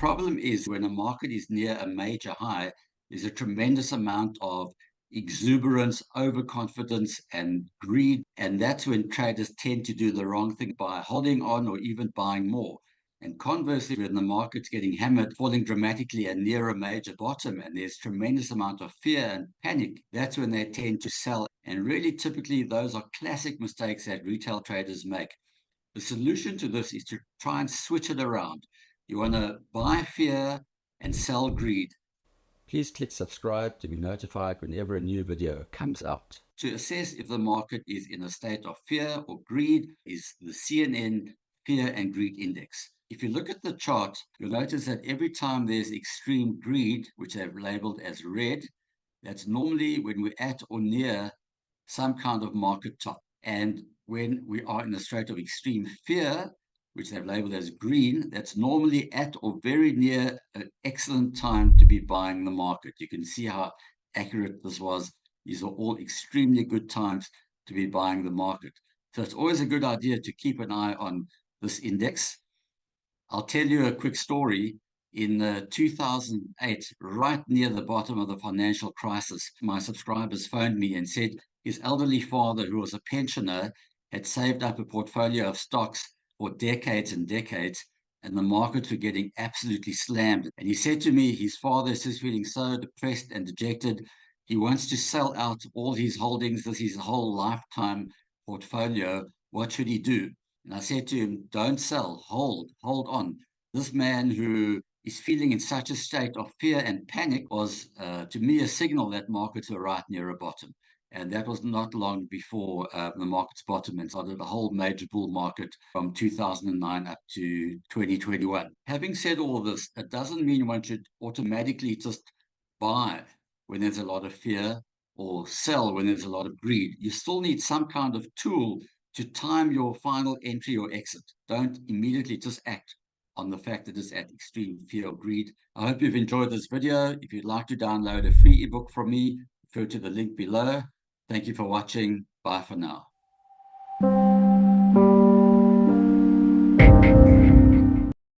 problem is when a market is near a major high, there's a tremendous amount of exuberance, overconfidence, and greed. And that's when traders tend to do the wrong thing by holding on or even buying more. And conversely, when the market's getting hammered, falling dramatically and near a major bottom, and there's tremendous amount of fear and panic, that's when they tend to sell. And really, typically, those are classic mistakes that retail traders make. The solution to this is to try and switch it around. You want to buy fear and sell greed. Please click subscribe to be notified whenever a new video comes out. To assess if the market is in a state of fear or greed is the CNN Fear and Greed Index. If you look at the chart, you'll notice that every time there's extreme greed, which they've labeled as red, that's normally when we're at or near some kind of market top. And when we are in a state of extreme fear, which they've labeled as green, that's normally at or very near an excellent time to be buying the market. You can see how accurate this was. These are all extremely good times to be buying the market. So it's always a good idea to keep an eye on this index. I'll tell you a quick story. In 2008, right near the bottom of the financial crisis, my subscribers phoned me and said his elderly father, who was a pensioner, had saved up a portfolio of stocks for decades and decades, and the markets were getting absolutely slammed. And he said to me, his father is just feeling so depressed and dejected. He wants to sell out all his holdings. This is his whole lifetime portfolio. What should he do? And I said to him, don't sell, hold on. This man who is feeling in such a state of fear and panic was, to me, a signal that markets were right near a bottom. And that was not long before the market's bottom and started a whole major bull market from 2009 up to 2021. Having said all this, it doesn't mean one should automatically just buy when there's a lot of fear or sell when there's a lot of greed. You still need some kind of tool to time your final entry or exit. Don't immediately just act on the fact that it's at extreme fear or greed. I hope you've enjoyed this video. If you'd like to download a free ebook from me, refer to the link below. Thank you for watching. Bye for now.